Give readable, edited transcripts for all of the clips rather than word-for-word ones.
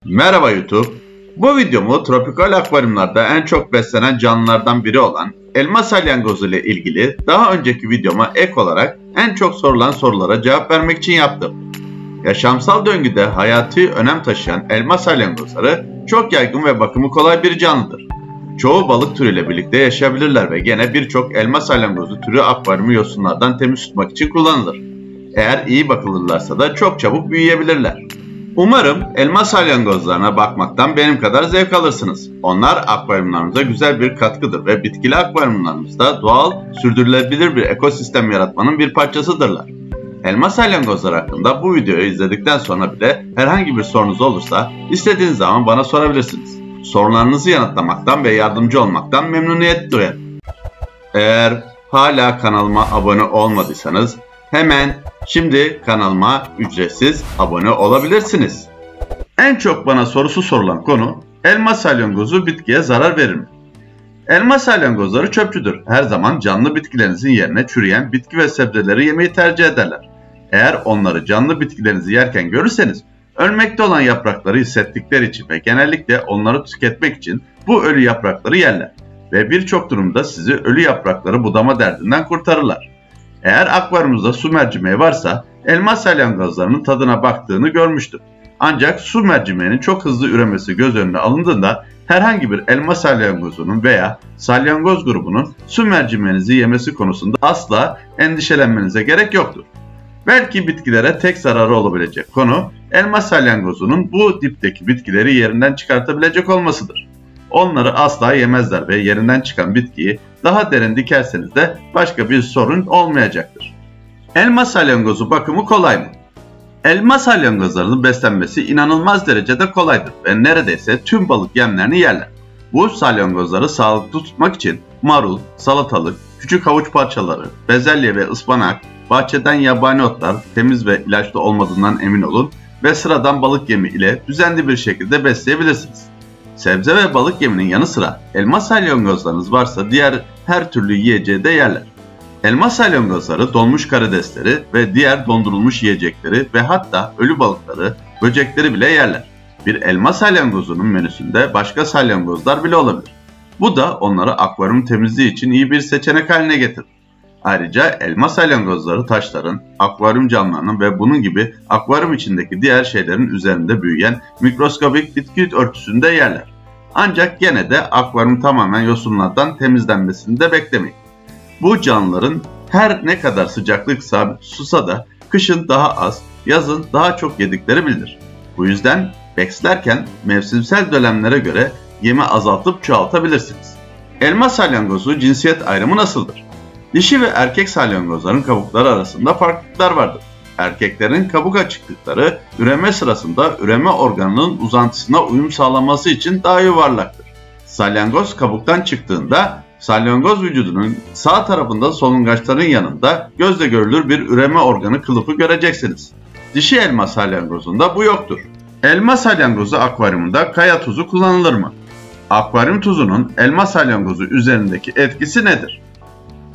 Merhaba YouTube. Bu videomu tropikal akvaryumlarda en çok beslenen canlılardan biri olan elma salyangozu ile ilgili daha önceki videoma ek olarak en çok sorulan sorulara cevap vermek için yaptım. Yaşamsal döngüde hayati önem taşıyan elma salyangozları çok yaygın ve bakımı kolay bir canlıdır. Çoğu balık türüyle birlikte yaşayabilirler ve gene birçok elma salyangozu türü akvaryumu yosunlardan temiz tutmak için kullanılır. Eğer iyi bakılırlarsa da çok çabuk büyüyebilirler. Umarım elma salyangozlarına bakmaktan benim kadar zevk alırsınız. Onlar akvaryumlarımıza güzel bir katkıdır ve bitkili akvaryumlarımızda doğal, sürdürülebilir bir ekosistem yaratmanın bir parçasıdırlar. Elma salyangozlar hakkında bu videoyu izledikten sonra bile herhangi bir sorunuz olursa istediğiniz zaman bana sorabilirsiniz. Sorularınızı yanıtlamaktan ve yardımcı olmaktan memnuniyet duyarım. Eğer hala kanalıma abone olmadıysanız hemen şimdi kanalıma ücretsiz abone olabilirsiniz. En çok bana sorusu sorulan konu elma salyangozu bitkiye zarar verir mi? Elma salyangozları çöpçüdür. Her zaman canlı bitkilerinizin yerine çürüyen bitki ve sebzeleri yemeyi tercih ederler. Eğer onları canlı bitkilerinizi yerken görürseniz ölmekte olan yaprakları hissettikleri için ve genellikle onları tüketmek için bu ölü yaprakları yerler. Ve birçok durumda sizi ölü yaprakları budama derdinden kurtarırlar. Eğer akvaryumunuzda su mercimeği varsa elma salyangozlarının tadına baktığını görmüştüm. Ancak su mercimeğinin çok hızlı üremesi göz önüne alındığında herhangi bir elma salyangozunun veya salyangoz grubunun su mercimeğinizi yemesi konusunda asla endişelenmenize gerek yoktur. Belki bitkilere tek zararı olabilecek konu elma salyangozunun bu dipteki bitkileri yerinden çıkartabilecek olmasıdır. Onları asla yemezler ve yerinden çıkan bitkiyi daha derin dikerseniz de başka bir sorun olmayacaktır. Elma salyangozu bakımı kolay mı? Elma salyangozlarının beslenmesi inanılmaz derecede kolaydır ve neredeyse tüm balık yemlerini yerler. Bu salyangozları sağlıklı tutmak için marul, salatalık, küçük havuç parçaları, bezelye ve ıspanak, bahçeden yabani otlar, temiz ve ilaçlı olmadığından emin olun ve sıradan balık yemi ile düzenli bir şekilde besleyebilirsiniz. Sebze ve balık yeminin yanı sıra elma salyangozlarınız varsa diğer her türlü yiyeceği de yerler. Elma salyangozları donmuş karidesleri ve diğer dondurulmuş yiyecekleri ve hatta ölü balıkları, böcekleri bile yerler. Bir elma salyangozunun menüsünde başka salyangozlar bile olabilir. Bu da onları akvaryum temizliği için iyi bir seçenek haline getirir. Ayrıca elma salyangozları taşların, akvaryum camlarının ve bunun gibi akvaryum içindeki diğer şeylerin üzerinde büyüyen mikroskobik bitki örtüsünde yerler. Ancak gene de akvaryum tamamen yosunlardan temizlenmesini de beklemeyin. Bu canlıların her ne kadar sıcaklık sabit tutsa da kışın daha az, yazın daha çok yedikleri bilinir. Bu yüzden beslerken mevsimsel dönemlere göre yemi azaltıp çoğaltabilirsiniz. Elma salyangozu cinsiyet ayrımı nasıldır? Dişi ve erkek salyangozların kabukları arasında farklılıklar vardır. Erkeklerin kabuk açıklıkları üreme sırasında üreme organının uzantısına uyum sağlaması için daha yuvarlaktır. Salyangoz kabuktan çıktığında salyangoz vücudunun sağ tarafında solungaçların yanında gözle görülür bir üreme organı kılıfı göreceksiniz. Dişi elma salyangozunda bu yoktur. Elma salyangozu akvaryumunda kaya tuzu kullanılır mı? Akvaryum tuzunun elma salyangozu üzerindeki etkisi nedir?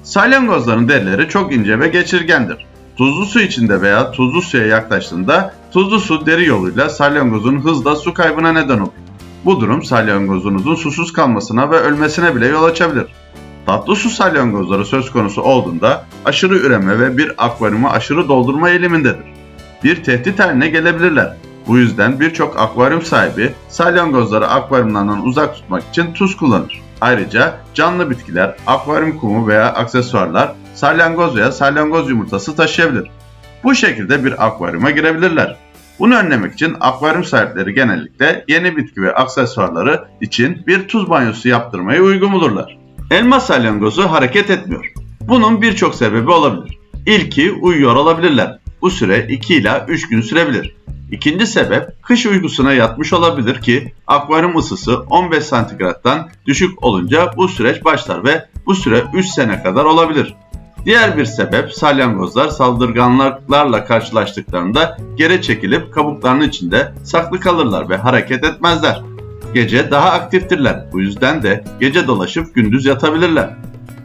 Salyangozların derileri çok ince ve geçirgendir. Tuzlu su içinde veya tuzlu suya yaklaştığında tuzlu su deri yoluyla salyangozun hızla su kaybına neden olur. Bu durum salyangozunuzun susuz kalmasına ve ölmesine bile yol açabilir. Tatlı su salyangozları söz konusu olduğunda aşırı üreme ve bir akvaryumu aşırı doldurma eğilimindedir. Bir tehdit haline gelebilirler. Bu yüzden birçok akvaryum sahibi salyangozları akvaryumlardan uzak tutmak için tuz kullanır. Ayrıca canlı bitkiler, akvaryum kumu veya aksesuarlar salyangoz veya salyangoz yumurtası taşıyabilir. Bu şekilde bir akvaryuma girebilirler. Bunu önlemek için akvaryum sahipleri genellikle yeni bitki ve aksesuarları için bir tuz banyosu yaptırmayı uygun bulurlar. Elma salyangozu hareket etmiyor. Bunun birçok sebebi olabilir. İlki uyuyor olabilirler. Bu süre 2 ila 3 gün sürebilir. İkinci sebep kış uykusuna yatmış olabilir ki akvaryum ısısı 15 santigrattan düşük olunca bu süreç başlar ve bu süre 3 sene kadar olabilir. Diğer bir sebep salyangozlar saldırganlarla karşılaştıklarında geri çekilip kabuklarının içinde saklı kalırlar ve hareket etmezler. Gece daha aktiftirler. Bu yüzden de gece dolaşıp gündüz yatabilirler.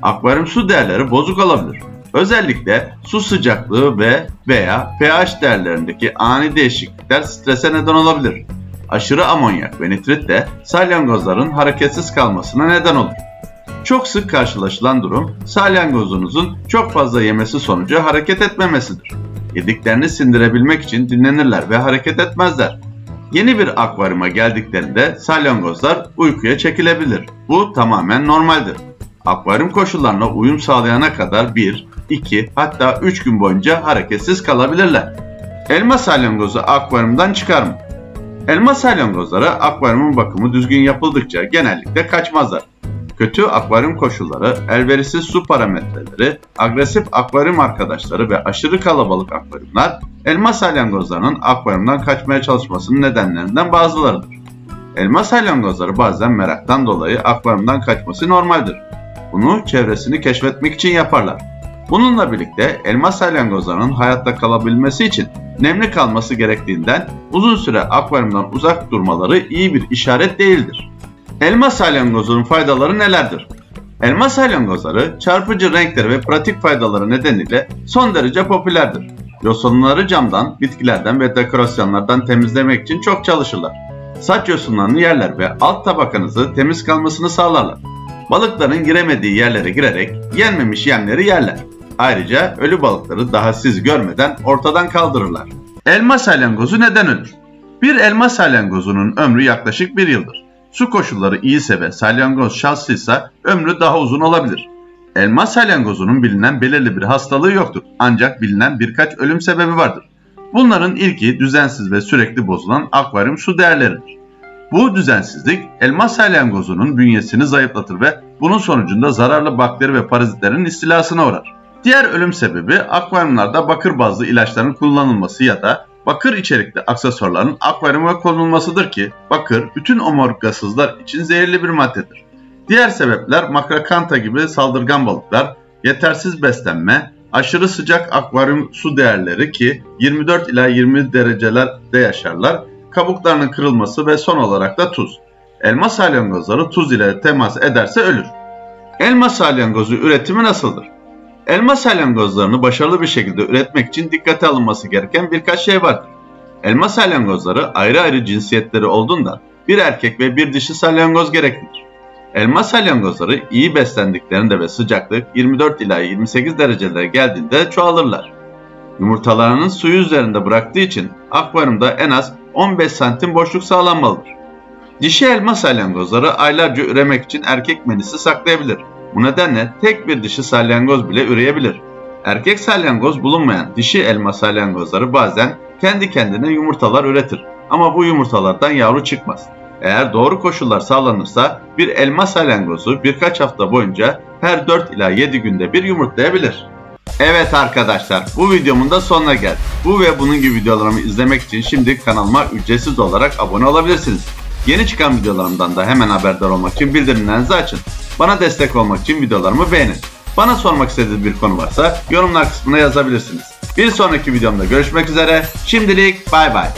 Akvaryum su değerleri bozuk olabilir. Özellikle su sıcaklığı ve veya pH değerlerindeki ani değişiklikler strese neden olabilir. Aşırı amonyak ve nitrit de salyangozların hareketsiz kalmasına neden olur. Çok sık karşılaşılan durum salyangozunuzun çok fazla yemesi sonucu hareket etmemesidir. Yediklerini sindirebilmek için dinlenirler ve hareket etmezler. Yeni bir akvaryuma geldiklerinde salyangozlar uykuya çekilebilir. Bu tamamen normaldir. Akvaryum koşullarına uyum sağlayana kadar 1, 2 hatta 3 gün boyunca hareketsiz kalabilirler. Elma salyangozu akvaryumdan çıkar mı? Elma salyangozları akvaryumun bakımı düzgün yapıldıkça genellikle kaçmazlar. Kötü akvaryum koşulları, elverişsiz su parametreleri, agresif akvaryum arkadaşları ve aşırı kalabalık akvaryumlar elma salyangozlarının akvaryumdan kaçmaya çalışmasının nedenlerinden bazılarıdır. Elma salyangozları bazen meraktan dolayı akvaryumdan kaçması normaldir. Bunu çevresini keşfetmek için yaparlar. Bununla birlikte elma salyangozlarının hayatta kalabilmesi için nemli kalması gerektiğinden uzun süre akvaryumdan uzak durmaları iyi bir işaret değildir. Elma salyangozunun faydaları nelerdir? Elma salyangozları çarpıcı renkleri ve pratik faydaları nedeniyle son derece popülerdir. Yosunları camdan, bitkilerden ve dekorasyonlardan temizlemek için çok çalışırlar. Saç yosunlarını yerler ve alt tabakanızı temiz kalmasını sağlarlar. Balıkların giremediği yerlere girerek yenmemiş yemleri yerler. Ayrıca ölü balıkları daha siz görmeden ortadan kaldırırlar. Elma salyangozu neden ölür? Bir elma salyangozunun ömrü yaklaşık 1 yıldır. Su koşulları iyiyse ve salyangoz şanslıysa ömrü daha uzun olabilir. Elma salyangozunun bilinen belirli bir hastalığı yoktur. Ancak bilinen birkaç ölüm sebebi vardır. Bunların ilki düzensiz ve sürekli bozulan akvaryum su değerleridir. Bu düzensizlik elma salyangozunun bünyesini zayıflatır ve bunun sonucunda zararlı bakteri ve parazitlerin istilasına uğrar. Diğer ölüm sebebi akvaryumlarda bakır bazlı ilaçların kullanılması ya da bakır içerikli aksesuarların akvaryuma konulmasıdır ki bakır bütün omurgasızlar için zehirli bir maddedir. Diğer sebepler makrakanta gibi saldırgan balıklar, yetersiz beslenme, aşırı sıcak akvaryum su değerleri ki 24 ila 20 derecelerde yaşarlar, kabuklarının kırılması ve son olarak da tuz. Elma salyangozları tuz ile temas ederse ölür. Elma salyangozu üretimi nasıldır? Elma salyangozlarını başarılı bir şekilde üretmek için dikkate alınması gereken birkaç şey vardır. Elma salyangozları ayrı ayrı cinsiyetleri olduğundan bir erkek ve bir dişi salyangoz gereklidir. Elma salyangozları iyi beslendiklerinde ve sıcaklık 24 ila 28 derecelere geldiğinde çoğalırlar. Yumurtalarının suyu üzerinde bıraktığı için akvaryumda en az 15 santim boşluk sağlanmalıdır. Dişi elma salyangozları aylarca üremek için erkek menisi saklayabilir. Bu nedenle tek bir dişi salyangoz bile üreyebilir. Erkek salyangoz bulunmayan dişi elma salyangozları bazen kendi kendine yumurtalar üretir. Ama bu yumurtalardan yavru çıkmaz. Eğer doğru koşullar sağlanırsa bir elma salyangozu birkaç hafta boyunca her 4 ila 7 günde bir yumurtlayabilir. Evet arkadaşlar, bu videomun da sonuna geldik. Bu ve bunun gibi videolarımı izlemek için şimdi kanalıma ücretsiz olarak abone olabilirsiniz. Yeni çıkan videolarımdan da hemen haberdar olmak için bildirimlerinizi açın. Bana destek olmak için videolarımı beğenin. Bana sormak istediğiniz bir konu varsa yorumlar kısmına yazabilirsiniz. Bir sonraki videomda görüşmek üzere. Şimdilik bay bay.